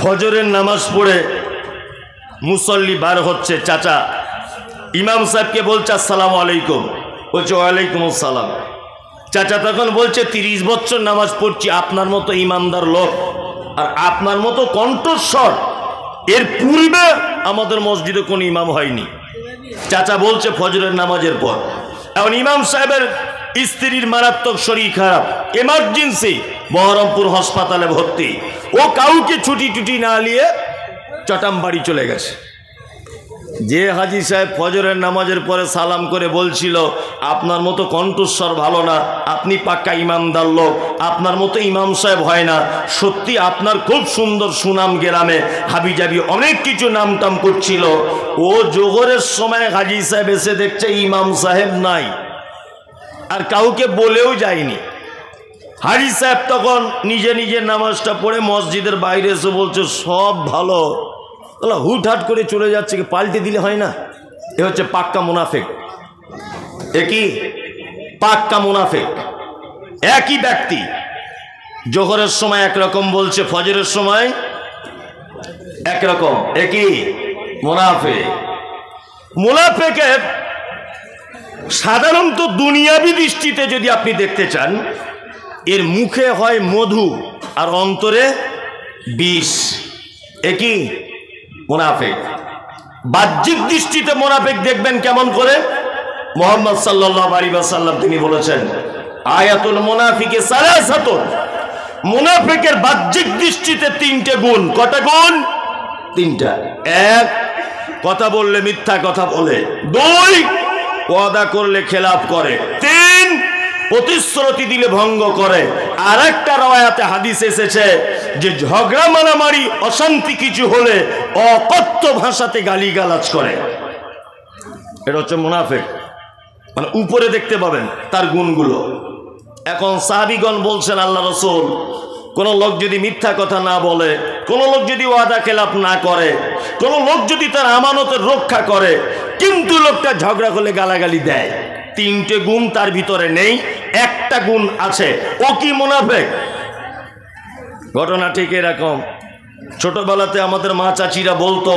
ফজরের নামাজ পড়ে মুসল্লি বার হচ্ছে, চাচা ইমাম সাহেবকে বলছে আসসালামু আলাইকুম, বলছে ওয়ালাইকুম আসসালাম। চাচা তখন বলছে 30 বছর নামাজ পড়ছি, আপনার মতো ইমানদার লোক আর আপনার মতো কণ্ঠস্বর এর পূর্বে আমাদের মসজিদে কোনো ইমাম হয়নি। চাচা বলছে ফজরের নামাজের পর। এখন ইমাম সাহেবের স্ত্রীর মারাত্মক শরীর খারাপ, এমার্জেন্সি, বহরমপুর হাসপাতালে ভর্তি। ও কাউকে ছুটি টুটি না নিয়ে চটাম বাড়ি চলে গেছে। যে হাজি সাহেব ফজরের নামাজের পরে সালাম করে বলছিল আপনার মতো কণ্ঠস্বর ভালো না, আপনি পাক্কা ইমামদার লোক, আপনার মতো ইমাম সাহেব হয় না, সত্যি আপনার খুব সুন্দর সুনাম গ্রামে হাবিজাবি অনেক কিছু নামটাম করছিল। ও জোহরের সময় হাজি সাহেব এসে দেখছে ইমাম সাহেব নাই, আর কাউকে বলেও যায়নি। হাজি সাহেব তখন নিজে নিজে নামাজটা পড়ে মসজিদের বাইরে এসে বলছে সব ভালো, হুটহাট করে চলে যাচ্ছে, পাল্টে দিলে হয় না? এ হচ্ছে পাক্কা মুনাফিক। একই পাক্কা মুনাফিক, একই ব্যক্তি জোহরের সময় একরকম বলছে, ফজরের সময় একরকম, একই মুনাফিক। মুনাফিকের সাধারণত দুনিয়াবি দৃষ্টিতে যদি আপনি দেখতে চান, এর মুখে হয় মধু আর অন্তরে বিষ, একই মুনাফিক। বাহ্যিক দৃষ্টিতে মুনাফিক দেখবেন কেমন করে? মুহাম্মদ সাল্লাল্লাহু আলাইহি ওয়াসাল্লাম তিনি বলেছেন আয়াতুল মুনাফিকি সালাসাতুন, মুনাফিকের বাহ্যিক দৃষ্টিতে 3টে গুণ। কটা গুণ? 3টা। 1, কথা বললে মিথ্যা কথা বলে। 2, ওয়াদা করলে খেলাফ করে। 3, প্রতিশ্রুতি দিলে ভঙ্গ করে। আর একটা রওয়ায়াতে হাদিস এসেছে যে ঝগড়া মারামারি অশান্তি কিছু হলে অকথ্য ভাষাতে গালিগালাজ করে। এটা হচ্ছে মুনাফিক, মানে উপরে দেখতে পাবেন তার গুণগুলো। এখন সাহাবীগণ বলছেন আল্লাহ রাসূল, কোন লোক যদি মিথ্যা কথা না বলে, কোন লোক যদি ওয়াদা খেলাফ না করে, কোন লোক যদি তার আমানতের রক্ষা করে, কিন্তু লোকটা ঝগড়া করলে গালাগালি দেয়, 3টে গুণ তার ভিতরে নেই, একটা গুণ আছে, ও কি মুনাফিক? ঘটনা ঠিক এরকম। ছোটবেলাতে আমাদের মা চাচিরা বলতো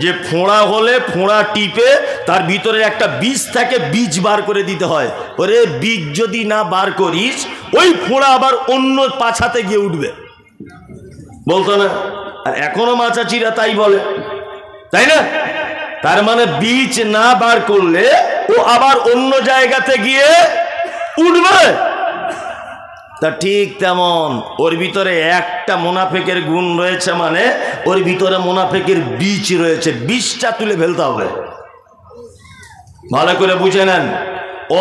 যে ফোঁড়া হলে ফোঁড়া টিপে তার ভিতরে একটা বীজ থাকে, বীজ বার করে দিতে হয়। ওরে বীজ যদি না বার করিস ওই ফোঁড়া আবার অন্য পাছাতে গিয়ে উঠবে, বলতো না? আর এখনো মা চাচিরা তাই বলে, তাই না? তার মানে বীজ না বার করলে ও আবার অন্য জায়গাতে গিয়ে উঠবে। তা ঠিক তেমন ওর ভিতরে একটা মুনাফিকের গুণ রয়েছে, মানে ওর ভিতরে মুনাফিকের বীজ রয়েছে, বীজটা তুলে ফেলতে হবে। ভালো করে বুঝে নেন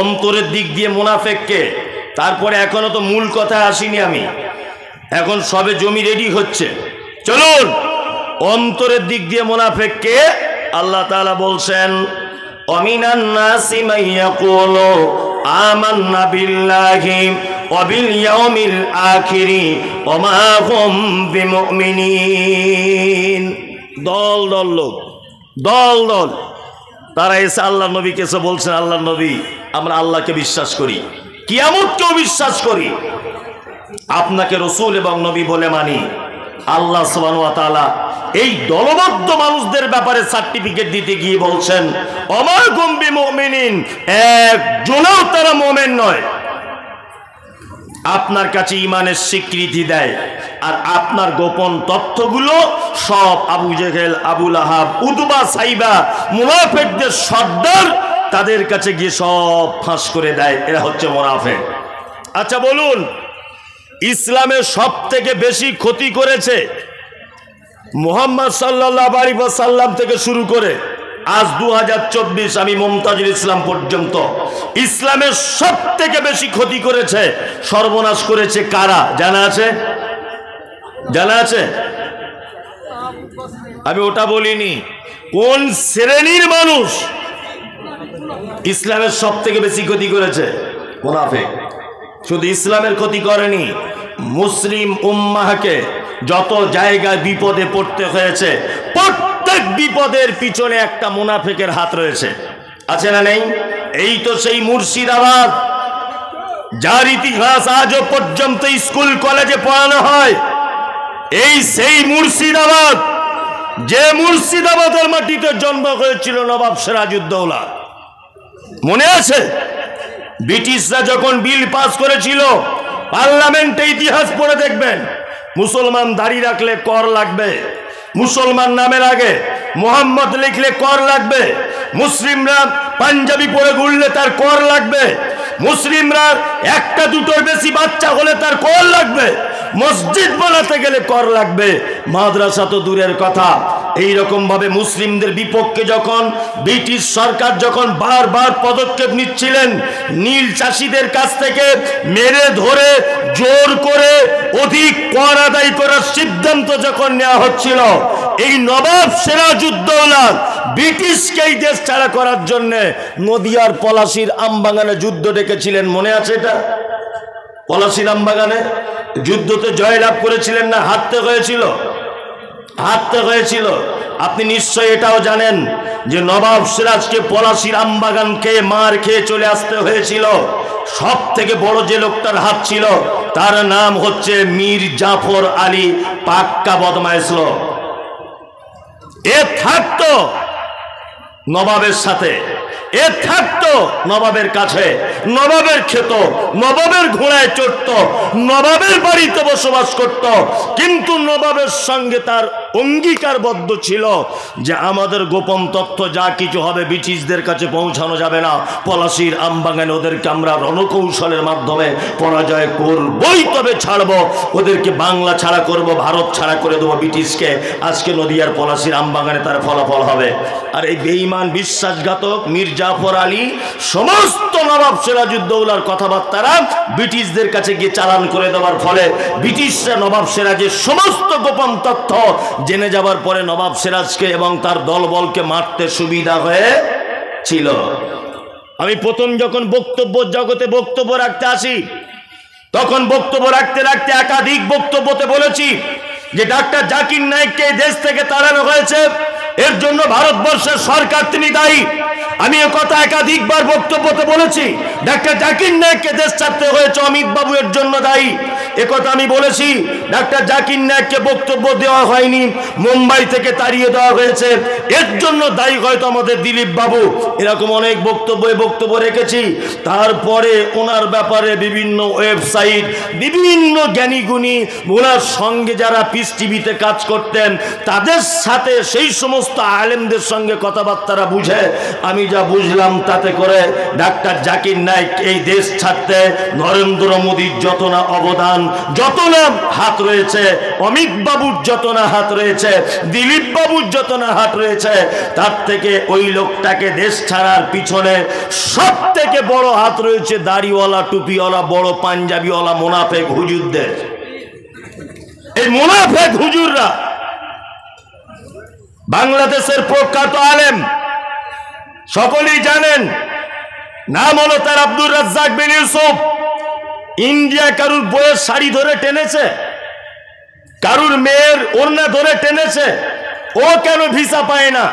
অন্তরের দিক দিয়ে মুনাফিককে। তারপরে এখনো তো মূল কথা আসিনি আমি, এখন সবে জমি রেডি হচ্ছে। চলুন অন্তরের দিক দিয়ে মুনাফিককে আল্লাহ তাআলা বলছেন অমিনান নাসি মান ইয়াকুলু আমান্না বিল্লাহি ওয়া বিল ইয়াউমিল আখিরি ওয়া মা হুম বিমুমিনিন। দল দল লোক, দল দল তারা এসে আল্লাহর নবীকে এসে বলছেন আল্লাহর নবী আমরা আল্লাহকে বিশ্বাস করি, কিয়ামতকেও বিশ্বাস করি, আপনাকে রাসূল এবং নবী বলে মানি। আল্লাহ সুবহানাহু ওয়া তাআলা এই দলবদ্ধ মানুষদের ব্যাপারে সার্টিফিকেট দিতে গিয়ে বলছেন ওমা হুম বিমুমিনিন, একজনও তারা মুমিন নয়। আপনার কাছে ইমানের স্বীকৃতি দেয় আর আপনার গোপন তথ্যগুলো সব আবু জেহেল, আবু লাহাব, উতবা, সাইবা, মুনাফিকদের সর্দার, তাদের কাছে গিয়ে সব ফাঁস করে দেয়। এরা হচ্ছে মুনাফিক। আচ্ছা বলুন, ইসলামের সব থেকে বেশি ক্ষতি করেছে মুহাম্মদ সাল্লাল্লাহু আলাইহি ওয়াসাল্লাম থেকে শুরু করে আজ 2024 আমি মুমতাজুল ইসলাম পর্যন্ত ইসলামের সব থেকে বেশি ক্ষতি করেছে, সর্বনাশ করেছে কারা জানা আছে? জানা আছে? আমি ওটা বলিনি, কোন শ্রেণীর মানুষ ইসলামের সব থেকে বেশি ক্ষতি করেছে? মুনাফিক। শুধু ইসলামের ক্ষতি করেনি, মুসলিম উম্মাহকে যত জায়গায় বিপদে পড়তে হয়েছে প্রত্যেক বিপদের পিছনে একটা মুনাফিকের হাত রয়েছে, আছে না নেই? এই তো সেই মুর্শিদাবাদ যার ইতিহাস আজও পর্যন্ত স্কুল কলেজে পড়ানো হয়, এই সেই মুর্শিদাবাদ, যে মুর্শিদাবাদের মাটিতে জন্ম হয়েছিল নবাব সিরাজউদ্দৌলা। মনে আছে ব্রিটিশরা যখন বিল পাস করেছিল, পার্লামেন্টে ইতিহাস পড়ে দেখবেন, মুসলমান দাড়ি রাখলে কর লাগবে, মুসলমান নামের আগে মোহাম্মদ লিখলে কর লাগবে, মুসলিমরা পাঞ্জাবি পরে ঘুরলে তার কর লাগবে, মুসলিমরা একটা দুটোর বেশি বাচ্চা হলে তার কর লাগবে, মসজিদ বানাতে গেলে কর লাগবে, মাদ্রাসা তো দূরের কথা। এইরকম ভাবে মুসলিমদের বিপক্ষে যখন ব্রিটিশ সরকার যখন বারবার পদক্ষেপ নিচ্ছিলেন, নীল চাষিদের কাছ থেকে মেরে ধরে জোর করে অধিক কর আদায় করার সিদ্ধান্ত যখন নেওয়া হচ্ছিল, এই নবাব সিরাজউদ্দৌলা ব্রিটিশকে এই দেশ ছাড়া করার জন্য নদিয়ার পলাশীর আমবাগানে যুদ্ধ ডেকেছিলেন। মনে আছে এটা? পলাশীর আমবাগানে যুদ্ধতে জয়লাভ করেছিলেন না হারতে হয়েছিল? হারতে হয়েছিল। আপনি নিশ্চয় এটাও জানেন যে নবাব সিরাজকে পলাশীর আমবাগান খেয়ে মার খেয়ে চলে আসতে হয়েছিল। সব থেকে বড় যে লোকটার হাত ছিল তার নাম হচ্ছে মীর জাফর আলী, পাক্কা বদমাইশ লোক। এ থাকতো নবাবের সাথে, এ থাকতো নবাবের কাছে, নবাবের খেত, নবাবের ঘোড়ায় চড়ত, নবাবের বাড়িতে বসবাস করত, কিন্তু নবাবের সঙ্গে তার অঙ্গীকারবদ্ধ ছিল যে আমাদের গোপন তথ্য যা কিছু হবে ব্রিটিশদের কাছে পৌঁছানো যাবে না। পলাশীর আমবাগানে ওদেরকে আমরা রণকৌশলের মাধ্যমে পরাজয় করবই, তবে ছাড়বো ওদেরকে, বাংলা ছাড়া করব, ভারত ছাড়া করে দেবো ব্রিটিশকে। আজকে নদিয়ার পলাশীর আমবাগানে তার ফলাফল হবে। আর এই বেঈমান বিশ্বাসঘাতক মীর জাফর আলী সমস্ত নবাব সিরাজউদ্দৌলার কথাবার্তারা ব্রিটিশদের কাছে গিয়ে চালান করে দেওয়ার ফলে ব্রিটিশরা নবাব সিরাজের সমস্ত গোপন তথ্য জেনে যাবার পরে নবাব সিরাজকে এবং তার দলবলকে মারতে সুবিধা হয়েছিল। আমি প্রথম যখন বক্তব্য জগতে বক্তব্য রাখতে আসি, তখন বক্তব্য রাখতে রাখতে একাধিক বক্তব্যতে বলেছি যে ডাক্তার জাকির নায়েককে দেশ থেকে তাড়ানো হয়েছে, এর জন্য ভারতবর্ষের সরকার তিনি দায়ী। আমি এ কথা একাধিকবার বক্তব্যতে বলেছি। ডাক্তার জাকির নায়েককে দেশ ছাড়তে হয়েছে, অমিত বাবু এর জন্য দায়ী, এ কথা আমি বলেছি। ডাক্তার জাকির নায়েককে বক্তব্য দেওয়া হয়নি, মুম্বাই থেকে তাড়িয়ে দেওয়া হয়েছে, এর জন্য দায়ী হয়তো আমাদের দিলীপ বাবু। এরকম অনেক বক্তব্য রেখেছি। তারপরে ওনার ব্যাপারে বিভিন্ন ওয়েবসাইট, বিভিন্ন জ্ঞানীগুণী, ওনার সঙ্গে যারা পিস টিভিতে কাজ করতেন তাদের সাথে সেই সমস্ত আলেমদের সঙ্গে কথাবার্তারা বুঝে আমি যা বুঝলাম, তাতে করে ডাক্তার জাকির নায়েক এই দেশ ছাড়তে নরেন্দ্র মোদীর যত না অবদান, যত না হাত রয়েছে, অমিত বাবুর যত না হাত রয়েছে, দিলীপ বাবুর যত না হাত রয়েছে, তার থেকে ওই লোকটাকে দেশ ছাড়ার পিছনে সব থেকে বড় হাত রয়েছে দাড়িওয়ালা, টুপিওয়ালা, বড় পাঞ্জাবিওয়ালা মুনাফেক হুজুরদের। এই মুনাফেক হুজুররা বাংলাদেশের প্রখ্যাত আলেম, সকলেই জানেন, নাম হলো তার আব্দুর রাজ্জাক বিন ইউসুফ। ইন্ডিয়া কারুর বইয়ের শাড়ি ধরে টেনেছে, কারুর মেয়ের ওড়না ধরে টেনেছে, ও কেন ভিসা পায় না?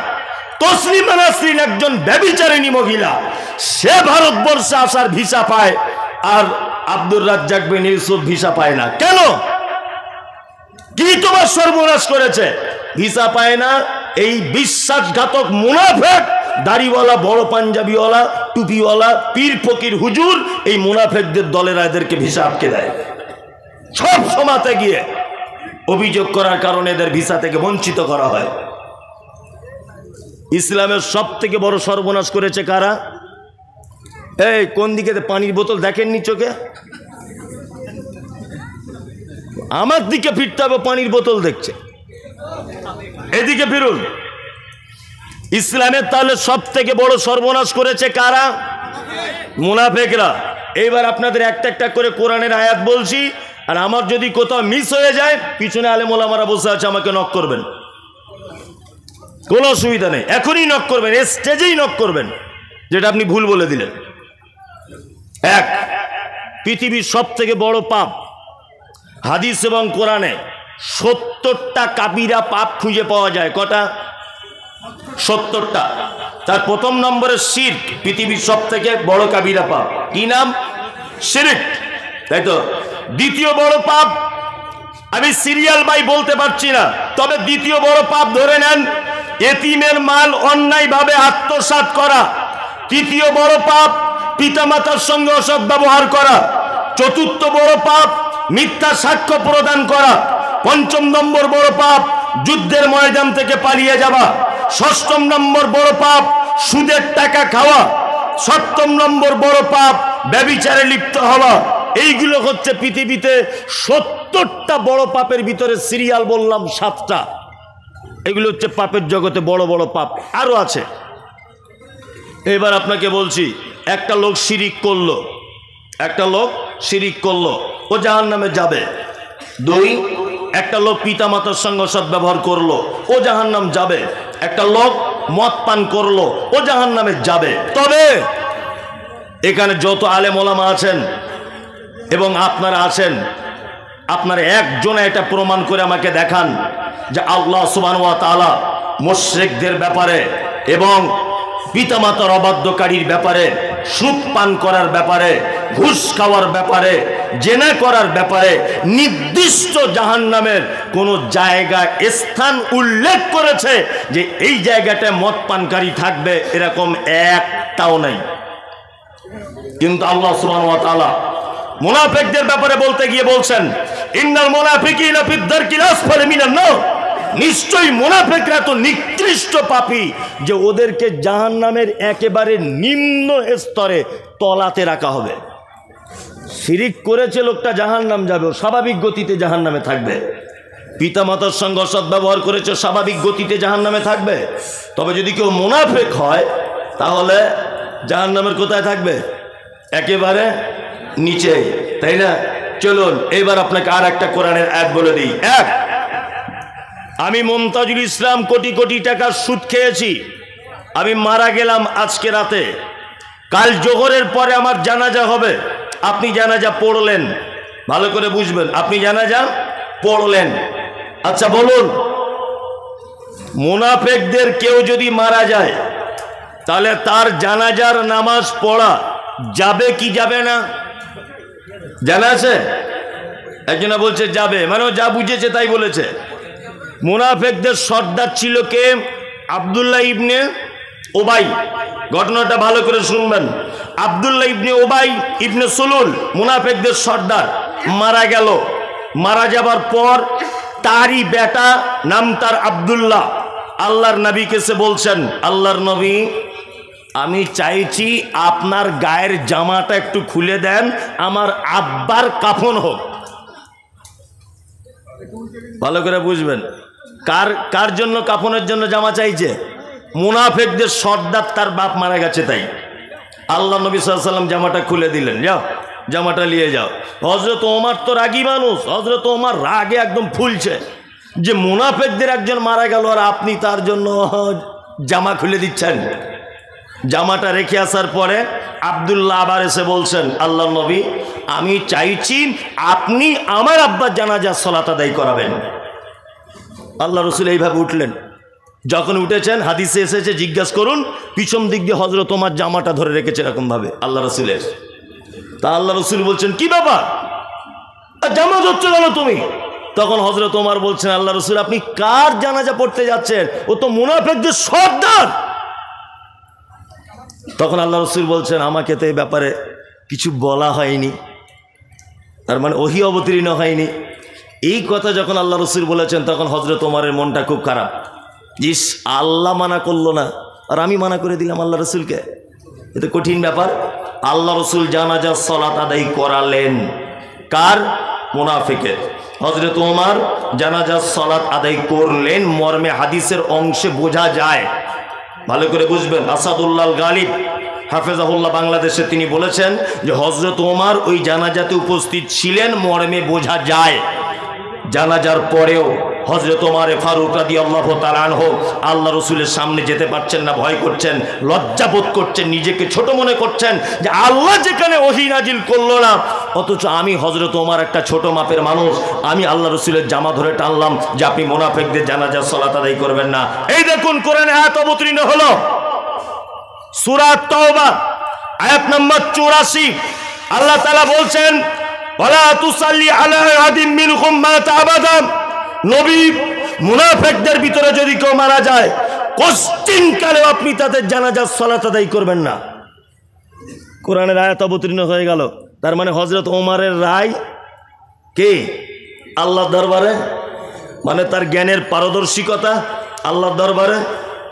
তসলিমা নাসরিন একজন ব্যভিচারিণী মহিলা, সে ভারতবর্ষে আসার ভিসা পায়, আর আব্দুর রাজ্জাক বিন ইউসুফ ভিসা পায় না। কেন? কি তোমার সর্বনাশ করেছে? ভিসা পায় না এই বিশ্বাসঘাতক মুনাফেক, দাড়িওয়ালা, বড় পাঞ্জাবিওয়ালা, টুপিওয়ালা, পীর ফকির হুজুর, এই মুনাফেকদের দলেরা এদেরকে ভিসা আটকে দেয়। সব সমাতে গিয়ে অভিযোগ করার কারণে এদের ভিসা থেকে বঞ্চিত করা হয়। ইসলামের সব থেকে বড় সর্বনাশ করেছে কারা? এই কোন দিকে পানির বোতল দেখেননি চোখে? আমার দিকে ফিরতে হবে, পানির বোতল দেখছে, এদিকে ফিরুন। ইসলামের তাহলে সব থেকে বড় সর্বনাশ করেছে কারা? মুনাফেকরা। এইবার আপনাদের একটা একটা করে কোরআনের আয়াত বলছি, আর আমার যদি কোথাও মিস হয়ে যায়, পিছনে আলেম ওলামারা বসে আছে, আমাকে নক করবেন, কোনো অসুবিধা নেই, এখনই নক করবেন, স্টেজেই নক করবেন যেটা আপনি ভুল বলে দিলেন। এক, পৃথিবীর সব থেকে বড় পাপ, হাদিস এবং কোরআনে 70টা কাবিরা পাপ খুঁজে পাওয়া যায়। কটা? 70টা। তার প্রথম নম্বরে শিরক, পৃথিবীর সব থেকে বড় কাবিরা পাপ। কি নাম? শিরক, তাই তো। দ্বিতীয় বড় পাপ আমি সিরিয়াল বাই বলতে পারছি না, তবে দ্বিতীয় বড় পাপ ধরে নেন এতিমের মাল অন্যায়ভাবে আত্মসাৎ করা। তৃতীয় বড় পাপ পিতামাতার সঙ্গে অসৎ ব্যবহার করা। চতুর্থ বড় পাপ মিথ্যা সাক্ষ্য প্রদান করা। পঞ্চম নম্বর বড় পাপ যুদ্ধের ময়দান থেকে পালিয়ে যাওয়া। ষষ্ঠম নম্বর বড় পাপ সুদের টাকা খাওয়া। সপ্তম নম্বর বড় পাপ ব্যভিচারে লিপ্ত হওয়া। এইগুলো হচ্ছে পৃথিবীতে 70টা বড় পাপের ভিতরে সিরিয়াল বললাম 7টা। এগুলো হচ্ছে পাপের জগতে বড় বড় পাপ, আরো আছে। এবার আপনাকে বলছি, একটা লোক শিরিক করলো, একটা লোক শিরিক করলো, ও জাহান্নামে যাবে। 2, একটা লোক পিতামাতার সঙ্গে সদ্ব্যবহার করলো, ও জাহান্নাম যাবে। একটা লোক মদ পান করলো, ও জাহান্নামে যাবে। তবে এখানে যত আলেম ওলামা আছেন এবং আপনারা আছেন, আপনারা একজনে এটা প্রমাণ করে আমাকে দেখান যে আল্লাহ সুবহানাহু ওয়া তাআলা মুশরিকদের ব্যাপারে এবং পিতামাতার অবাধ্যকারীর ব্যাপারে, সুদ পান করার ব্যাপারে, ঘুষ খাওয়ার ব্যাপারে, জেনা করার ব্যাপারে নির্দিষ্ট জাহান্নামের কোন জায়গা স্থান উল্লেখ করেছে যে এই জায়গাটায় মদ পানকারী থাকবে, এরকম একটাও নাই। কিন্তু আল্লাহ সুবহানাহু ওয়া তাআলা মুনাফিকদের ব্যাপারে বলতে গিয়ে বলছেন, ইন্নাল মুনাফিকিনা ফিদ দারকিল আসফালি মিনান নার। নিশ্চয়ই মুনাফিকরা তো নিকৃষ্ট পাপী যে ওদেরকে জাহান্নামের একেবারে নিম্ন স্তরে তলাতে রাখা হবে। শিরিক করেছে লোকটা, জাহান্নাম যাবে, স্বাভাবিক গতিতে জাহান্নামে থাকবে। পিতামাতার সঙ্গে অসৎ ব্যবহার করেছে, স্বাভাবিক গতিতে জাহান্নামে থাকবে। তবে যদি কেউ মুনাফিক হয় তাহলে জাহান্নামের কোথায় থাকবে? একেবারে নিচে, তাই না? চলুন এবার আপনাকে আর একটা কোরআনের আয়াত বলে দিই। এক, আমি মুমতাজুল ইসলাম কোটি কোটি টাকার সুদ খেয়েছি, আমি মারা গেলাম আজকে রাতে, কাল জোহরের পরে আমার জানাজা হবে। আপনি জানাজা পড়লেন, ভালো করে বুঝবেন, আপনি জানাজা পড়লেন। আচ্ছা বলুন, মুনাফিকদের কেউ যদি মারা যায় তাহলে তার জানাজার নামাজ পড়া যাবে কি যাবে না? জানা আছে? একজনা বলছে যাবে, মানে যা বুঝেছে তাই বলেছে। মুনাফিকদের সর্দার ছিল কে? আব্দুল্লাহ ইবনে উবাই। ঘটনাটা ভালো করে শুনবেন। আব্দুল্লাহ ইবনে উবাই ইবনে সুলুল মুনাফিকদের সর্দার মারা গেল। মারা যাবার পর তারই বেটা, নাম তার আব্দুল্লাহ, আল্লাহর নবীকে সে বলছেন, আল্লাহর নবী আমি চাইছি আপনার গায়ের জামাটা একটু খুলে দেন, আমার আব্বার কাফন হোক। ভালো করে বুঝবেন, কার কার জন্য কাফনের জন্য জামা চাইছে? মুনাফিকদের সর্দার, তার বাপ মারা গেছে তাই। আল্লাহ নবী সাল্লাল্লাহু আলাইহি ওয়াসাল্লাম জামাটা খুলে দিলেন, যাও জামাটা নিয়ে যাও। হযরত ওমর তো রাগী মানুষ, হযরত ওমর রাগে একদম ফুলছে যে মুনাফিকদের একজন মারা গেল আর আপনি তার জন্য জামা খুলে দিচ্ছেন। জামাটা রেখে আসার পরে আব্দুল্লাহ আবার এসে বলছেন, আল্লাহ নবী আমি চাইছি আপনি আমার আব্বার জানাজার সালাত আদায় করাবেন। আল্লাহ রসুল এইভাবে উঠলেন। যখন উঠেছেন হাদিসে এসেছে, জিজ্ঞাসা করুন, পিছন দিক দিয়ে হযরত ওমর জামাটা ধরে রেখেছে এরকম ভাবে আল্লাহ রসুলের। তা আল্লাহ রসুল বলছেন, কি ব্যাপার, জামা ধরছো কেন তুমি? তখন হযরত ওমর বলছেন, আল্লাহ রসুল আপনি কার জানাজা পড়তে যাচ্ছেন? ও তো মুনাফিকদের সর্দার। তখন আল্লাহ রসুল বলছেন, আমাকে তো এই ব্যাপারে কিছু বলা হয়নি, তার মানে ওহী অবতীর্ণ হয়নি। এই কথা যখন আল্লাহ রসুল বলেছেন তখন হযরত ওমরের মনটা খুব খারাপ। ইস, আল্লাহ মানা করলো না আর আমি মানা করে দিলাম আল্লাহ রসুলকে, এটা কঠিন ব্যাপার। আল্লাহ রসুল জানাজার সালাত আদায় করালেন কার? মুনাফিকের। হযরত ওমর জানাজার সালাত আদায় করলেন মর্মে হাদিসের অংশে বোঝা যায়, ভালো করে বুঝবেন। আসাদুল্লাহ গালিব হাফেজাহুল্লাহ বাংলাদেশে তিনি বলেছেন যে হযরত ওমর ওই জানাজাতে উপস্থিত ছিলেন মর্মে বোঝা যায়। জানাজার পরেও হযরত ওমর ফারুক রাদিয়াল্লাহু তাআলা আনহু আল্লাহ রসুলের সামনে যেতে পারছেন না, ভয় করছেন, লজ্জাবোধ করছেন, নিজেকে ছোট মনে করছেন যে আল্লাহ যেখানে ওহী নাজিল করলো না, অথচ আমি হযরত ওমর একটা ছোট মাপের মানুষ, আমি আল্লাহ রসুলের জামা ধরে টানলাম যে আপনি মুনাফিকদের জানাজার সালাত আদায় করবেন না। এই দেখুন কোরআনে আয়াত অবতীর্ণ হলো, সূরা তাওবা আয়াত নম্বর 84। আল্লাহ তাআলা বলছেন, ওয়ালা তুসাল্লি আলা আহাদিন মিনহুম মাতা আবাদা, নবী মুনাফিকদের ভিতরে যদি কেউ মারা যায় কোশ্চিন কালেও আপনি তাদের জানাজার সালাত আদায় করবেন না। কোরআনের আয়াত অবতীর্ণ হয়ে গেল। তার মানে হযরত ওমরের রায় কে আল্লাহর দরবারে, মানে তার জ্ঞানের পারদর্শিকতা আল্লাহর দরবারে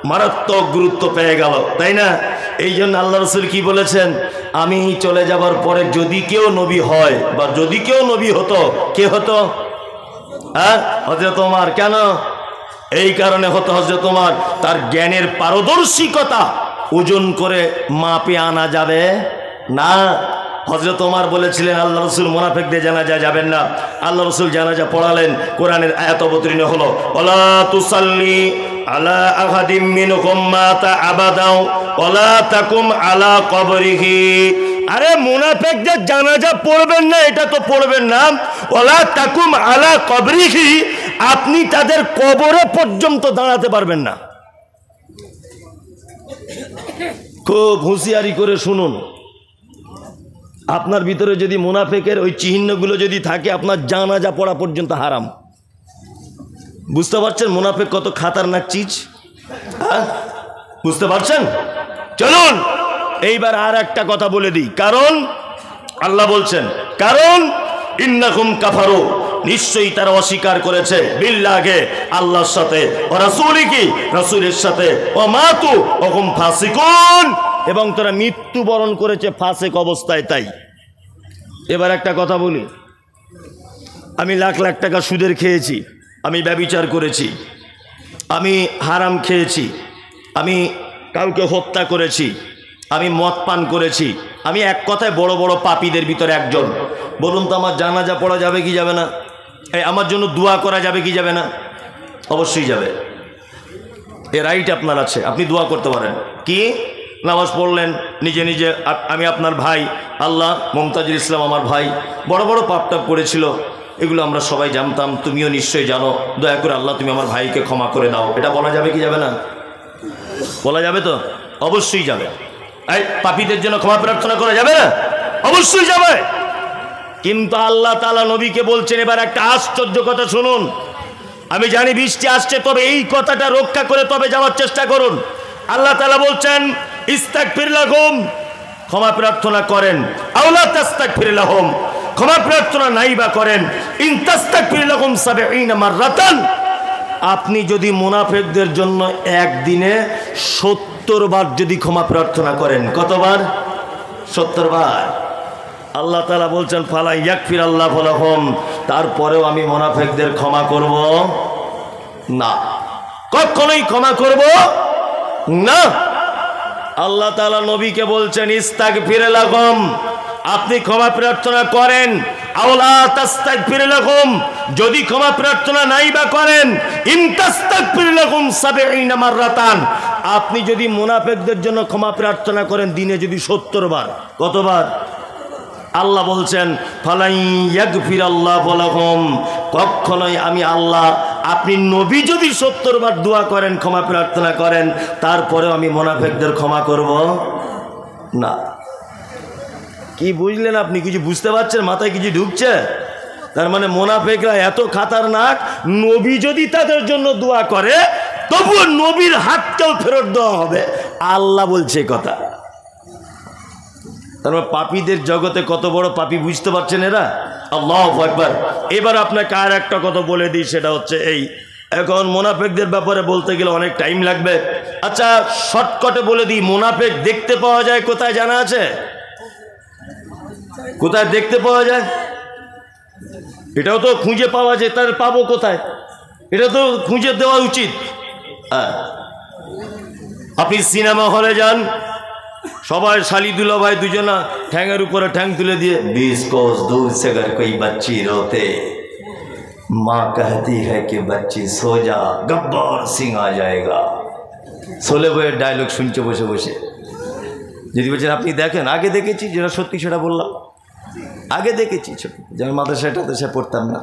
মারাত্মক গুরুত্ব পেয়ে গেল, তাই না? এই জন্য আল্লাহ রাসূল কি বলেছেন, আমি চলে যাবার পরে যদি কেউ নবী হয় বা যদি কেউ নবী হতো, কে হতো? হযরত ওমর। কেন? এই কারণে হতো হযরত ওমর, তার জ্ঞানের পারদর্শিকতা ওজন করে মাপে আনা যাবে না। হযরত ওমর বলেছিলেন আল্লাহ রাসূল মুনাফিকদের জানাজা যাবেন না। আল্লাহ রাসূল জানাজা পড়ালেন, কোরআনের আয়াত অবতীর্ণ হলো, ওয়ালা তুসাল্লি আলা আহাদিম মিনহুম মাতা আবাদা ওয়ালা তাকুম আলা কবরিহি। আরে মুনাফিকদের জানাজা পড়বেন না, এটা তো পড়বেন না। ওয়ালা তাকুম আলা কবরিহি, আপনি তাদের কবরে পর্যন্ত দাঁড়াতে পারবেন না। খুব হুঁশিয়ারি করে শুনুন, আপনার ভিতরে যদি মুনাফিকের ওই চিহ্নগুলো যদি থাকে, আপনার জানাজা পড়া পর্যন্ত হারাম। বুঝতে পারছেন মুনাফিক কত খাতারনাক চিজ? বুঝতে পারছেন? চলুন এইবার আর একটা কথা বলে দিই। কারণ আল্লাহ বলছেন, কারণ ইন্নাকুম কাফারু, নিশ্চয়ই তারা অস্বীকার করেছে বিল্লাহে, আল্লাহর সাথে, ও রাসূলিহি, রাসূলের সাথে, ও মাতু ওহুম ফাসিকুন, এবং তারা মৃত্যুবরণ করেছে ফাসিক অবস্থায়। তাই এবার একটা কথা বলি, আমি লাখ লাখ টাকা সুদের খেয়েছি, আমি ব্যভিচার করেছি, আমি হারাম খেয়েছি, আমি কাউকে হত্যা করেছি, আমি মদ পান করেছি, আমি এক কথায় বড় বড় পাপীদের ভিতরে একজন। বলুন তো আমার জানাজা পড়া যাবে কি যাবে না? আমার জন্য দোয়া করা যাবে কি যাবে না? অবশ্যই যাবে। এ রাইট আপনার আছে, আপনি দোয়া করতে পারেন। কি? নামাজ পড়লেন নিজে নিজে, আমি আপনার ভাই, আল্লাহ মুমতাজুল ইসলাম আমার ভাই বড় বড় পাপ টাপ করেছিল, এগুলো আমরা সবাই জানতাম, তুমিও নিশ্চয়ই জানো, দয়া করে আল্লাহ তুমি আমার ভাইকে ক্ষমা করে দাও। এটা বলা যাবে কি যাবে না? বলা যাবে তো? অবশ্যই যাবে। এই পাপীদের জন্য ক্ষমা প্রার্থনা করা যাবে না? অবশ্যই যাবে। কিন্তু আল্লাহ তাআলা নবীকে বলছেন, এবার একটা আশ্চর্য কথা শুনুন। আমি জানি বৃষ্টি আসছে, তবে এই কথাটা রক্ষা করে তবে যাওয়ার চেষ্টা করুন। আল্লাহ তাআলা বলছেন, ইস্তাগফির লাহুম, ক্ষমা প্রার্থনা করেন, আওলা তাস্তাগফির লাহুম, ক্ষমা প্রার্থনা নাই বা করেন, ইন তাস্তাগফির লাহুম ৭০ মাররাতান, আপনি যদি মুনাফিকদের জন্য একদিনে ৭০ বার যদি ক্ষমা প্রার্থনা করেন, কতবার? ৭০ বার। আল্লাহ তাআলা বলছেন, ফালা ইয়াগফির আল্লাহু লাহুম, তারপরেও আমি মুনাফিকদের ক্ষমা করব না, কখনোই ক্ষমা করব না। আল্লাহ তাআলা নবীকে বলছেন, ইস্তাগফির লাহুম, আপনি ক্ষমা প্রার্থনা করেন, আওলা তাস্তাগফির লাহুম, যদি ক্ষমা প্রার্থনা নাই বা করেন, ইন তাস্তাগফির লাহুম ৭০ মাররাতান, আপনি যদি মুনাফিকদের জন্য ক্ষমা প্রার্থনা করেন দিনে যদি ৭০ বার, কতবার? আল্লাহ বলছেন, ফালাই ইয়াগফির আল্লাহু লাহুম, কখনোই আমি আল্লাহ, আপনি নবী যদি ৭০ বার দোয়া করেন, ক্ষমা প্রার্থনা করেন, তারপরেও আমি মুনাফিকদের ক্ষমা করব না। কি বুঝলেন আপনি? কিছু বুঝতে পারছেন? মাথায় কিছু ঢুকছে? তার মানে মুনাফিকরা এত খাতারনাক, নবী যদি তাদের জন্য দোয়া করে তবুও নবীর হাতটাও ফেরত দেওয়া হবে, আল্লাহ বলছে কথা। তার মানে পাপীদের জগতে কত বড় পাপী বুঝতে পারছেন এরা? আল্লাহু আকবার। এবার আপনাকে আর একটা কথা বলে দিই, সেটা হচ্ছে এই, এখন মুনাফিকদের ব্যাপারে বলতে গেলে অনেক টাইম লাগবে। আচ্ছা শর্টকাটে বলে দিই, মুনাফিক দেখতে পাওয়া যায় কোথায় জানা আছে? কোথায় দেখতে পাওয়া যায়? এটাও তো খুঁজে পাওয়া যায়, তার পাবো কোথায়? এটা তো খুঁজে দেওয়া উচিত। আপনি সিনেমা হলে যান, সবাই শালি দুলা ভাই দুজনা ঠ্যাঙের উপরে ঠ্যাং তুলে দিয়ে, 20 कोस दूर से अगर कोई बच्ची रोते, माँ कहती है कि बच्ची सो जा, गब्बर सिंह आ जाएगा। सोले বইয়ের ডায়লগ শুনছে বসে বসে। যদি বলছেন আপনি দেখেন, আগে দেখেছি, যেটা সত্যি সেটা বললাম, আগে দেখেছি, যেমন মাদ্রাসাটাতে সে পড়তাম না,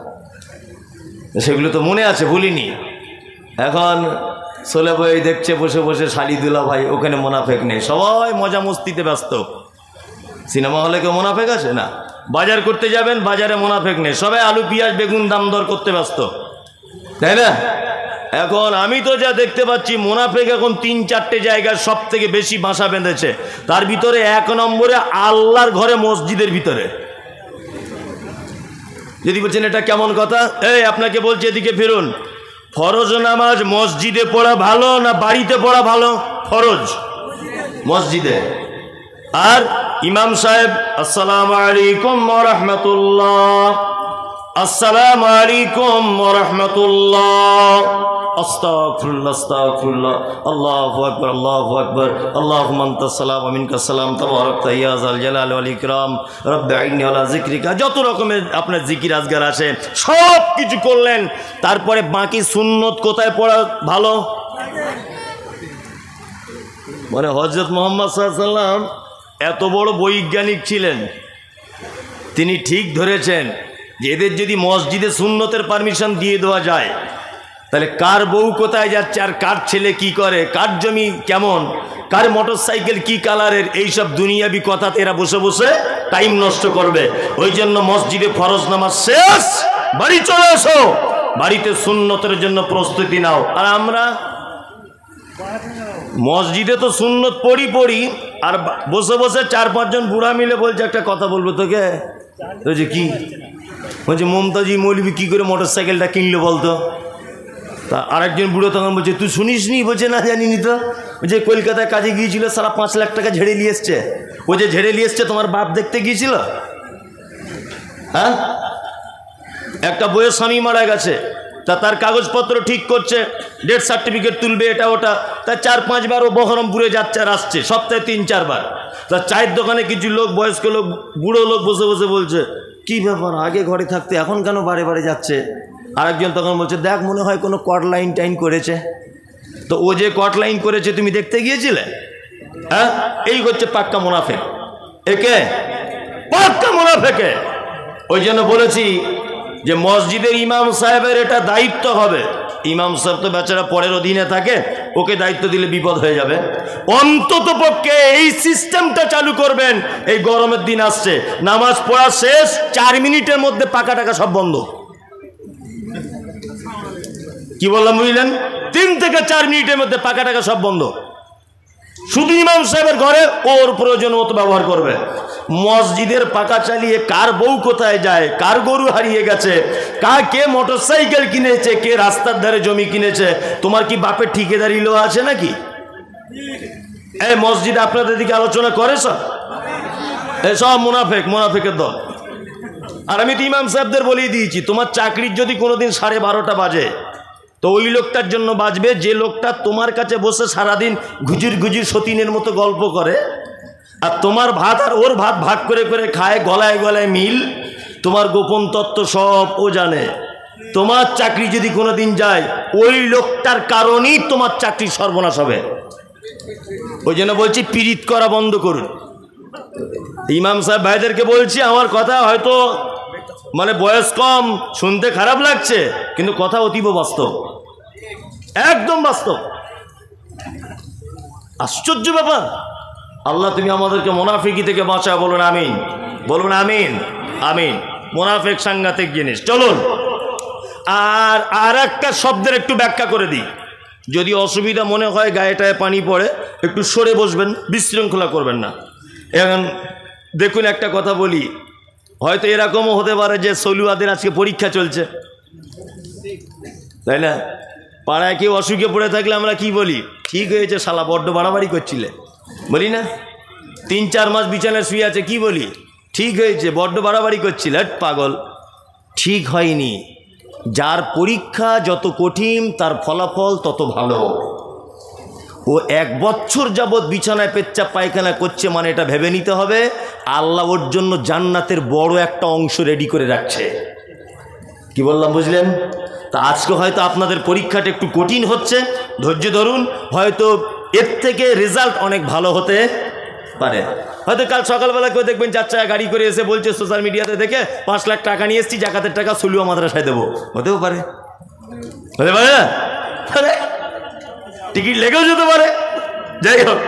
সেগুলো তো মনে আছে, ভুলিনি। এখন সোলে বই দেখছে বসে বসে শালি দুলা ভাই, ওখানে মুনাফিক নেই, সবাই মজা মস্তিতে ব্যস্ত। সিনেমা হলে কেউ মোনাফেক আছে না? বাজার করতে যাবেন, বাজারে মোনাফেক নেই, সবাই আলু পেঁয়াজ বেগুন দাম দর করতে ব্যস্ত, তাই না? এখন আমি তো যা দেখতে পাচ্ছি, মোনাফেক এখন 3-4টে জায়গায় সব থেকে বেশি বাসা বেঁধেছে। তার ভিতরে 1 নম্বরে আল্লাহর ঘরে, মসজিদের ভিতরে। যদি বলছেন এটা কেমন কথা, এই আপনাকে বলছি এদিকে ফিরুন। ফরজ নামাজ মসজিদে পড়া ভালো না বাড়িতে পড়া ভালো? ফরজ মসজিদে। আর ইমাম সাহেব আসসালামু আলাইকুম ওয়া রাহমাতুল্লাহ, আসসালামু আলাইকুম ওয়া রাহমাতুল্লাহ, আস্তাগফিরুল্লাহ আস্তাগফিরুল্লাহ, আল্লাহু আকবার আল্লাহু আকবার, আল্লাহুম্মা আনতাস সালাম ওয়া মিনকাস সালাম, তাবারাকতা ইয়া যাল জালালি ওয়াল ইকরাম, রব্বি আইনি আলা যিকরিকা। যত রকমের আপনার জিকির আজগার আছে সব কিছু করলেন। তারপরে বাকি সুন্নত কোথায় পড়া ভালো? মানে হযরত মুহাম্মদ সাল্লাল্লাহু আলাইহি ওয়াসাল্লাম এত বড় বৈজ্ঞানিক ছিলেন, তিনি ঠিক ধরেছেন যে এদের যদি মসজিদে সুন্নতের পারমিশন দিয়ে দেওয়া যায়, তাহলে কার বউ কোথায় যাচ্ছে, আর কার ছেলে কি করে, কার জমি কেমন, কার মোটরসাইকেল কি কালারের, এইসব দুনিয়াবি কথাতে এরা বসে বসে টাইম নষ্ট করবে। ওই জন্য মসজিদে ফরজ নামাজ শেষ, বাড়ি চলে আসো, বাড়িতে সুন্নতের জন্য প্রস্তুতি নাও। আর আমরা মসজিদে তো সুন্নত পড়ি, আর বসে বসে 4-5 জন বুড়া মিলে বলছে একটা কথা বলবো তোকে। বলছে কি? বলছে মমতাজি মৌলবি কি করে মোটরসাইকেলটা কিনলো বলতো। তা আরেকজন বুড়ো তখন বলছে তুই শুনিস নি? বলছে না জানিনি তো। বলছে কলকাতায় কাজে গিয়েছিল, সারা 5 লাখ টাকা ঝেড়ে নিয়ে এসছে। ও যে ঝেড়ে নিয়ে এসছে তোমার বাপ দেখতে গিয়েছিল? হ্যাঁ, একটা বইয়ের স্বামী মারা গেছে, তা তার কাগজপত্র ঠিক করছে, ডেথ সার্টিফিকেট তুলবে, এটা ওটা। তা 4-5 বার ও বহরমপুরে যাচ্ছে আর আসছে, সপ্তাহে 3-4 বার। তা চায়ের দোকানে কিছু লোক, বয়স্ক লোক, বুড়ো লোক বসে বসে বলছে কি ব্যাপার, আগে ঘরে থাকতে এখন কেন বারে বারে যাচ্ছে? আরেকজন তখন বলছে দেখ মনে হয় কোনো কট লাইন টাইন করেছে। তো ও যে কট লাইন করেছে তুমি দেখতে গিয়েছিলে? হ্যাঁ, এই হচ্ছে পাক্কা মুনাফিক, একে পাক্কা মুনাফিকে। ওই জন্য বলেছি যে মসজিদের ইমাম সাহেবের এটা দায়িত্ব হবে। ইমাম সাহেব তো বেচারা পরের অধীনে থাকে, ওকে দায়িত্ব দিলে বিপদ হয়ে যাবে। অন্তত পক্ষে এই সিস্টেমটা চালু করবেন। এই গরমের দিন আসছে, নামাজ পড়া শেষ, 4 মিনিটের মধ্যে পাকা টাকা সব বন্ধ। কি বললাম বুঝলেন? 3 থেকে 4 মিনিটের মধ্যে পাকা টাকা সব বন্ধ। শুধু ইমাম সাহেবের ঘরে ওর প্রয়োজন মতো ব্যবহার করবে। মসজিদের পাকা চালিয়ে কার বউ কোথায় যায়, কার গরু হারিয়ে গেছে, কে মোটরসাইকেল কিনেছে, কে রাস্তার ধারে জমি কিনেছে, তোমার কি বাপের ঠিকাদারি লো আছে নাকি? এই মসজিদ আপনাদের দিকে আলোচনা করে সব? এসব মুনাফেক, মুনাফেকের দল। আর আমি তো ইমাম সাহেবদের বলেই দিয়েছি, তোমার চাকরির যদি কোনোদিন 12:30 বাজে, তো ওই লোকটার জন্য বাজবে যে লোকটা তোমার কাছে বসে সারাদিন ঘুজুর ঘুজুর সতীনের মতো গল্প করে, আর তোমার ভাত আর ওর ভাত ভাগ করে করে খায়, গলায় গলায় মিল, তোমার গোপন তত্ত্ব সব ও জানে। তোমার চাকরি যদি কোনোদিন যায়, ওই লোকটার কারণেই তোমার চাকরি সর্বনাশ হবে। ওই জন্য বলছি পীড়িত করা বন্ধ করুন। ইমাম সাহেব ভাইদেরকে বলছি, আমার কথা হয়তো মানে বয়স কম, শুনতে খারাপ লাগছে, কিন্তু কথা অতীব বাস্তব, একদম বাস্তব। আশ্চর্য ব্যাপার। আল্লাহ তুমি আমাদেরকে মুনাফিকি থেকে বাঁচাও, বলুন আমিন, বলুন আমিন, আমিন। মুনাফিক সাংঘাতিক জিনিস। চলুন আর একটা শব্দের একটু ব্যাখ্যা করে দিই। যদি অসুবিধা মনে হয়, গায়েটায় পানি পড়ে, একটু সরে বসবেন, বিশৃঙ্খলা করবেন না। এখন দেখুন একটা কথা বলি, হয়তো এরকমও হতে পারে যে সলুয়াদের আজকে পরীক্ষা চলছে, তাই না? পাড়ায় কেউ অসুখে পড়ে থাকলে আমরা কি বলি? ঠিক হয়েছে শালা, বড্ড বাড়াবাড়ি করছিলে, বলি না? 3-4 মাস বিছানায় শুয়ে আছে, কি বলি? ঠিক হয়েছে, বড্ড বাড়াবাড়ি করছিল, পাগল। ঠিক হয়নি। যার পরীক্ষা যত কঠিন, তার ফলাফল তত ভালো। ও 1 বছর যাবৎ বিছানায় পেচ্ছাপ পায়খানা করছে, মানে এটা ভেবে নিতে হবে আল্লাহ ওর জন্য জান্নাতের বড় একটা অংশ রেডি করে রাখছে। কি বললাম বুঝলেন? তা আজকে হয়তো আপনাদের পরীক্ষাটা একটু কঠিন হচ্ছে, ধৈর্য ধরুন, হয়তো এর থেকে রেজাল্ট অনেক ভালো হতে পারে। হয়তো কাল সকালবেলা কেউ দেখবেন 4 চাকা গাড়ি করে এসে বলছে সোশ্যাল মিডিয়াতে দেখে 5 লাখ টাকা নিয়ে এসেছি, জাকাতের টাকা সলুয়া মাদ্রাসায় দেবো। হতেও পারে, হতে পারে না? টিকিট লেগেও যেতে পারে। যাই হোক,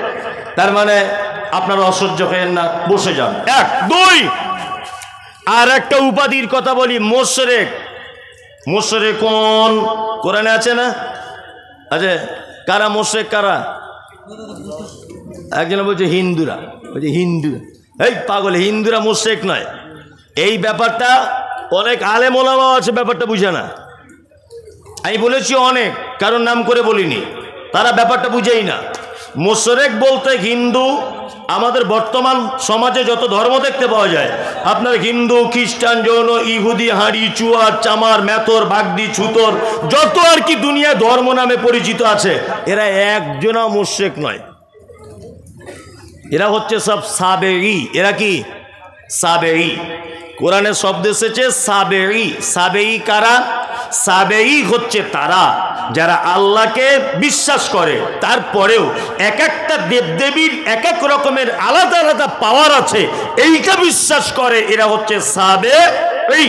তার মানে আপনারা অসহ্য হয়েন না, বসে যান। এক। দুই, আর একটা উপাধির কথা বলি, মোশরেক। মোশরেক কোন কোরআনে আছে না? আচ্ছা, কারা মোশরেক কারা? একজন বলছে হিন্দুরা, বলছে হিন্দুরা। এই পাগল, হিন্দুরা মোশরেক নয়। এই ব্যাপারটা অনেক আলেম ওলামা আছে, ব্যাপারটা বুঝে না। আমি বলেছি অনেক, কারণ নাম করে বলিনি, তারা ব্যাপারটা বুঝেই না। মোশরেক বলতে হিন্দু, আমাদের বর্তমান সমাজে যত ধর্ম দেখতে পাওয়া যায়, আপনার হিন্দু, খ্রিস্টান, জৈন, ইহুদি, হাঁড়ি, চুয়ার, চামার, মেথর, বাগদি, ছুতর, যত আর কি দুনিয়ায় ধর্ম নামে পরিচিত আছে, এরা একজনও মোশরেক নয়। এরা হচ্ছে সব সাবেঈ। এরা কি? সাবেঈ। কোরআনে শব্দ এসেছে সাবেঈ। সাবেঈ কারা? সাবেঈ হচ্ছে তারা যারা আল্লাহকে বিশ্বাস করে, তারপরেও এক একটা দেবদেবীর এক এক রকমের আলাদা আলাদা পাওয়ার আছে, এইটা বিশ্বাস করে। এরা হচ্ছে সাবেঈ।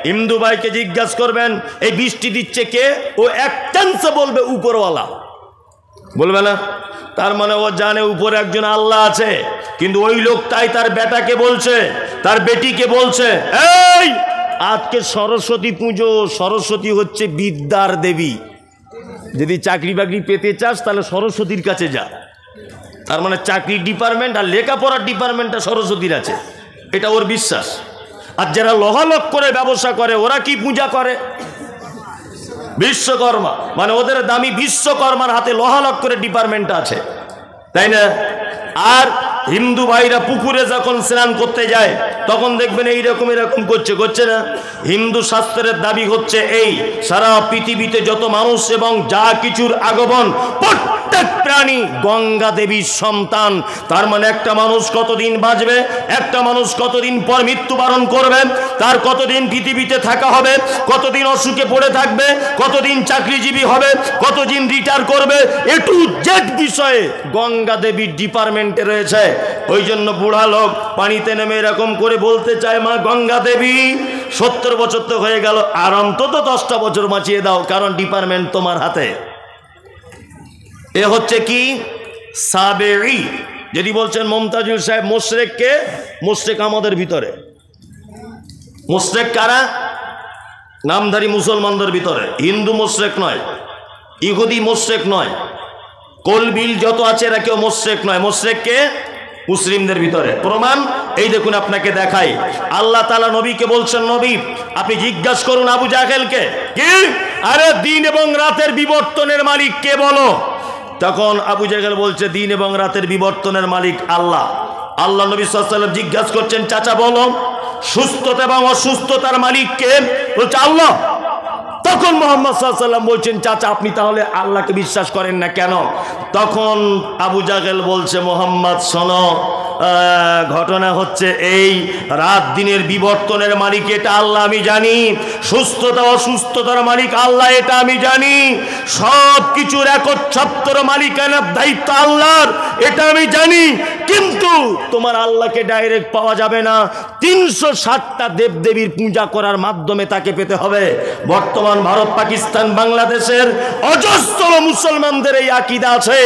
হিন্দু ভাইকে জিজ্ঞাসা করবেন এই বৃষ্টি দিচ্ছে কে, ও এক চান্সে বলবে উপরওয়ালা, বলবে না? তার মানে ও জানে উপরে একজন আল্লাহ আছে, কিন্তু ওই লোকটাই তার বেটাকে বলছে, তার বেটিকে বলছে, এই আজকে সরস্বতী পুজো, সরস্বতী হচ্ছে বিদ্যার দেবী, যদি চাকরি বাকরি পেতে চাস তাহলে সরস্বতীর কাছে যা। তার মানে চাকরির ডিপার্টমেন্ট আর লেখাপড়ার ডিপার্টমেন্টটা সরস্বতীর আছে, এটা ওর বিশ্বাস। আর যারা লহালক করে ব্যবসা করে, ওরা কি পূজা করে? বিশ্বকর্মা, মানে ওদের দামি বিশ্বকর্মার হাতে লহালক করে ডিপার্টমেন্ট আছে, তাই না? আর হিন্দু ভাইরা পুকুরে যখন স্নান করতে যায়, তখন দেখবেন এইরকম এরকম করছে না? হিন্দু শাস্ত্রের দাবি হচ্ছে এই, সারা পৃথিবীতে যত মানুষ এবং যা কিছুর আগমন, প্রত্যেক প্রাণী গঙ্গা দেবীর সন্তান। তার মানে একটা মানুষ কতদিন বাঁচবে, একটা মানুষ কতদিন পর মৃত্যুবরণ করবে, তার কতদিন পৃথিবীতে থাকা হবে, কতদিন অসুখে পড়ে থাকবে, কতদিন চাকরিজীবী হবে, কতদিন রিটায়ার করবে, এ টু জেড বিষয়ে গঙ্গা দেবীর ডিপার্টমেন্টে রয়েছে। ওই জন্য বুড়া লোক পানিতে নেমে এরকম করে বলতে চায়, মা গঙ্গা দেবী 70 বছর তো হয়ে গেল, আর অন্তত 10টা বছর বাঁচিয়ে দাও, কারণ ডিপার্টমেন্ট তোমার হাতে। এ হচ্ছে কি? সাবেঈ। যদি বলছেন মমতাজুল সাহেব মোশরেক কে, মোশরেক আমাদের ভিতরে। মোশরেক কারা? নামধারী মুসলমানদের ভিতরে। হিন্দু মোশরেক নয়, ইহুদি মোশরেক নয়, কলবিল যত আছে এরা কেউ মোশরেক নয়। মোশরেক কে? মুসলিমদের ভিতরে। প্রমাণ এই দেখুন, আপনাকে দেখাই। আল্লাহ তাআলা নবীকে বলছেন, নবী আপনি জিজ্ঞাসা করুন আবু জাহেলকে, কি আরে দিন এবং রাতের বিবর্তনের মালিক কে বলো? তখন আবু জাহেল বলছে, দিন এবং রাতের বিবর্তনের মালিক আল্লাহ। আল্লাহ নবী সাল্লাল্লাহু আলাইহি ওয়াসাল্লাম জিজ্ঞাসা করছেন, চাচা বলো সুস্থতা এবং অসুস্থতার মালিক কে? বলছে আল্লাহ। তখন মুহাম্মদ সাল্লাল্লাহু আলাইহি ওয়াসাল্লাম বলছেন, চাচা আপনি তাহলে আল্লাহকে বিশ্বাস করেন না কেন? তখন আবু জাহেল বলছে, মুহাম্মদ শোনো, ঘটনা হচ্ছে এই, রাত দিনের বিবর্তনের মালিক এটা আল্লাহ আমি জানি, সুস্থতা অসুস্থতার মালিক আল্লাহ এটা আমি জানি, সব কিছুর একচ্ছত্র মালিকানার দায়িত্ব আল্লাহর এটা আমি জানি, কিন্তু তোমার আল্লাহকে ডাইরেক্ট পাওয়া যাবে না, 360টা দেবদেবীর পূজা করার মাধ্যমে তাকে পেতে হবে। বর্তমান ভারত, পাকিস্তান, বাংলাদেশের অজস্র মুসলমানদের এই আকীদা আছে,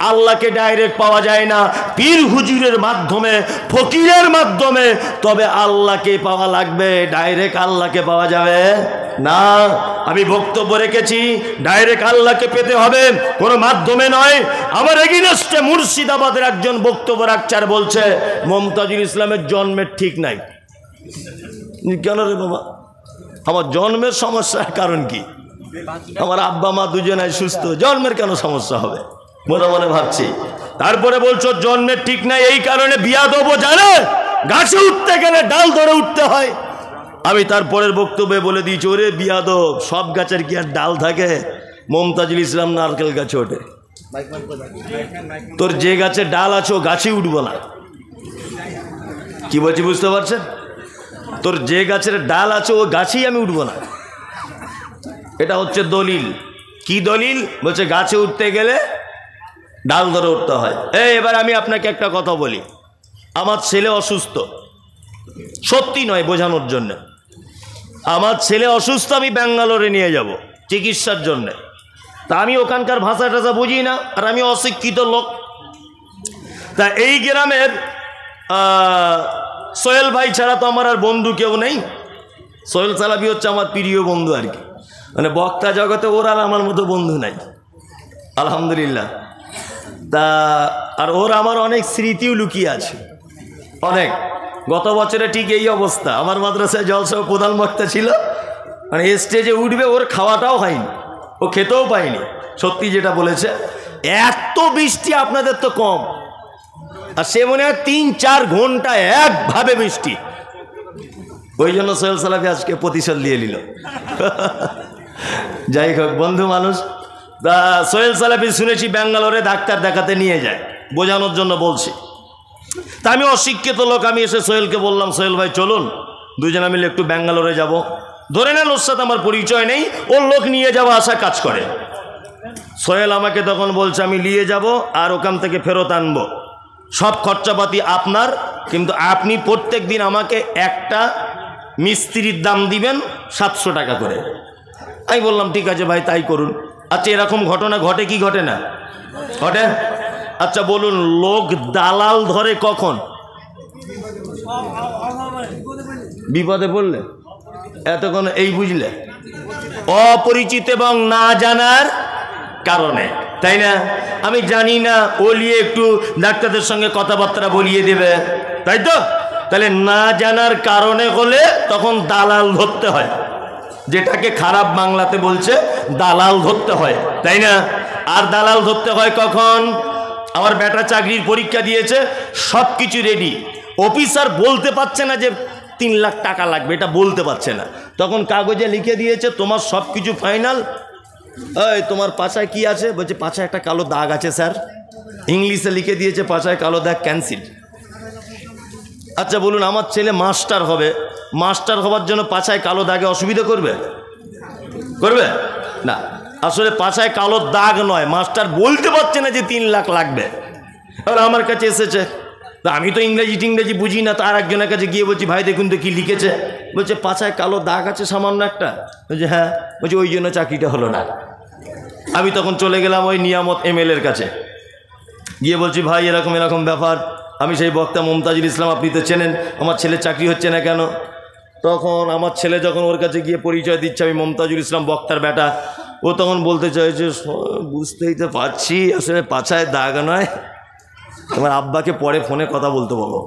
আল্লাহকে ডাইরেক্ট পাওয়া যায় না, পীর হুজুরের মাধ্যমে, ফকিরের মাধ্যমে, তবে আল্লাহকে পাওয়া লাগবে, ডাইরেক্ট আল্লাহকে পাওয়া যাবে না। আমি বক্তব্য রেখেছি, ডাইরেক্ট আল্লাহকে পেতে হবে, কোনো মাধ্যমে নয়। আমার এগেইনস্টে মুর্শিদাবাদের একজন বক্তব্য রাখছে আর বলছে মমতাজুল ইসলামের জন্মের ঠিক নাই। কেন রে বাবা? আমার জন্মের সমস্যার কারণ কি? আমার আব্বা মা দুজনাই সুস্থ, জন্মের কেন সমস্যা হবে? মনে মনে ভাবছি। তারপরে বলছো জন্মের ঠিক নাই, এই কারণে বিয়া দেবো, জানে গাছে উঠতে গেলে ডাল ধরে উঠতে হয়। আমি তারপরের বক্তব্যে বলে দিয়েছি, ওরে বিয়াদব, সব গাছের কি আর ডাল থাকে? মমতাজুল ইসলাম নারকেল গাছে ওঠে, তোর যে গাছে ডাল আছে ও গাছে উঠবো না। কি বলছি বুঝতে পারছেন? তোর যে গাছের ডাল আছে ও গাছেই আমি উঠবো না, এটা হচ্ছে দলিল। কি দলিল? বলছে গাছে উঠতে গেলে ডাল ধরে উঠতে হয়। এবার আমি আপনাকে একটা কথা বলি, আমার ছেলে অসুস্থ, সত্যি নয় বোঝানোর জন্য, আমার ছেলে অসুস্থ, আমি ব্যাঙ্গালোরে নিয়ে যাব চিকিৎসার জন্য। তা আমি ওখানকার ভাষা টাষা বুঝি না, আর আমি অশিক্ষিত লোক। তা এই গ্রামের সোহেল ভাই ছাড়া তো আমার আর বন্ধু কেউ নেই। সোহেল সালাফি হচ্ছে আমার প্রিয় বন্ধু আর কি, মানে বক্তা জগতে ওর আর আমার মতো বন্ধু নাই আলহামদুলিল্লাহ। তা আর ওর আমার অনেক স্মৃতিও লুকিয়ে আছে, অনেক। গত বছরে ঠিক এই অবস্থা, আমার মাদ্রাসায় জলসা প্রধান বক্তা ছিল, মানে স্টেজে উঠবে ওর খাওয়াটাও হয়নি, ও খেতেও পায়নি। সত্যি যেটা বলেছে, এত বৃষ্টি আপনাদের তো কম, আর সে মনে হয় 3-4 ঘন্টা একভাবে বৃষ্টি। ওই জন্য সোহেল সালাফি আজকে প্রতিশোধ নিয়ে নিল। যাই হোক, বন্ধু মানুষ। সোহেল সালাফি শুনেছি ব্যাঙ্গালোরে ডাক্তার দেখাতে নিয়ে যায়, বোঝানোর জন্য বলছি। তা আমি অশিক্ষিত লোক, আমি এসে সোহেলকে বললাম, সোহেল ভাই চলুন দুজনে মিলে একটু ব্যাঙ্গালোরে যাব। ধরে নেন ওর সাথে আমার পরিচয় নেই, ওর লোক নিয়ে যাওয়া আসা কাজ করে। সোহেল আমাকে তখন বলছে আমি নিয়ে যাব আর ওখান থেকে ফেরত আনবো, সব খরচাপাতি আপনার, কিন্তু আপনি প্রত্যেক দিন আমাকে একটা মিস্ত্রির দাম দিবেন 700 টাকা করে। আমি বললাম ঠিক আছে ভাই তাই করুন। আচ্ছা এরকম ঘটনা ঘটে কি ঘটে না? ঘটে। আচ্ছা বলুন, লোক দালাল ধরে কখন? বিপদে পড়লে। এতক্ষণ এই বুঝলে, অপরিচিত এবং না জানার কারণে, তাই না? আমি জানি না, ও নিয়ে একটু ডাক্তারদের সঙ্গে কথাবার্তা বলিয়ে দেবে, তাই তো? তাহলে না জানার কারণে হলে তখন দালাল ধরতে হয়, যেটাকে খারাপ বাংলাতে বলছে দালাল ধরতে হয়, তাই না? আর দালাল ধরতে হয় কখন? আমার বেটা চাকরির পরীক্ষা দিয়েছে, সব কিছু রেডি, অফিসার বলতে পারছে না যে 3 লাখ টাকা লাগবে, এটা বলতে পারছে না, তখন কাগজে লিখে দিয়েছে তোমার সব কিছু ফাইনাল। এই তোমার পাছায় কি আছে? বলছে পাছায় একটা কালো দাগ আছে স্যার। ইংলিশে লিখে দিয়েছে পাছায় কালো দাগ, ক্যান্সেল। আচ্ছা বলুন, আমার ছেলে মাস্টার হবে, মাস্টার হওয়ার জন্য পাছায় কালো দাগে অসুবিধা করবে? করবে না। আসলে পাছায় কালো দাগ নয়, মাস্টার বলতে পারছে না যে 3 লাখ লাগবে। আর আমার কাছে এসেছে, আমি তো ইংরেজি বুঝি না, তার একজনের কাছে গিয়ে বলছি ভাই দেখুন তো কি লিখেছে। বলছে পাছায় কালো দাগ আছে সামান্য একটা। বলছে হ্যাঁ। বলছে ওই জন্য চাকরিটা হলো না। আমি তখন চলে গেলাম ওই নিয়ামত ML-এর কাছে, গিয়ে বলছি ভাই এরকম এরকম ব্যাপার, আমি সেই বক্তা মমতাজুল ইসলাম, আপনি তো চেনেন, আমার ছেলে চাকরি হচ্ছে না কেন? তখন আমার ছেলে যখন ওর কাছে গিয়ে পরিচয় দিচ্ছে আমি মমতাজুল ইসলাম বক্তার বেটা, ও তখন বলতে চাইছে বুঝতেই তো পারছি আসলে পাছায় দাগ নয়, তোমার আব্বাকে পরে ফোনে কথা বলতে বলো।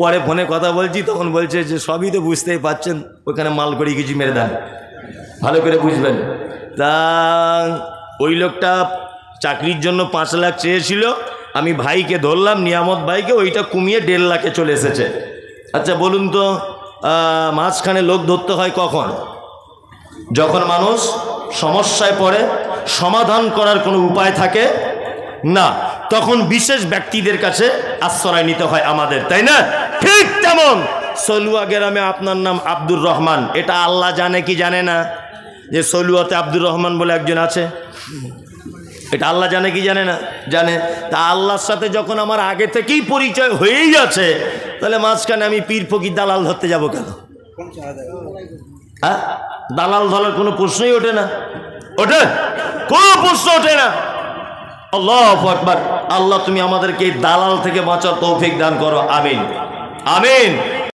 পরে ফোনে কথা বলছি, তখন বলছে যে সবই তো বুঝতেই পারছেন, ওখানে মাল করে কিছু মেরে দেন, ভালো করে বুঝবেন। তা ওই লোকটা চাকরির জন্য 5 লাখ চেয়েছিল, আমি ভাইকে ধরলাম, নিয়ামত ভাইকে, ওইটা কমিয়ে 1.5 লাখে চলে এসেছে। আচ্ছা বলুন তো, মাঝখানে লোক ধরতে হয় কখন? যখন মানুষ সমস্যায় পড়ে, সমাধান করার কোনো উপায় থাকে না, তখন বিশেষ ব্যক্তিদের কাছে আশ্রয় নিতে হয় আমাদের, তাই না? ঠিক তেমন সলুয়া গ্রামে আপনার নাম আব্দুর রহমান, এটা আল্লাহ জানে কি জানে না যে সলুয়াতে আব্দুর রহমান বলে একজন আছে? এটা আল্লাহ জানে কি জানে না? জানে। তা আল্লাহর সাথে যখন আমার আগে থেকেই পরিচয় হয়েই আছে, তাহলে মাঝখানে আমি পীর ফকির দালাল ধরতে যাব কেন? হ্যাঁ, দালাল ধরার কোনো প্রশ্নই ওঠে না, ওঠে? কোনো প্রশ্ন ওঠে না। আল্লাহু আকবার। আল্লাহ তুমি আমাদেরকে এই দালাল থেকে বাঁচার তৌফিক দান করো, আমিন আমিন।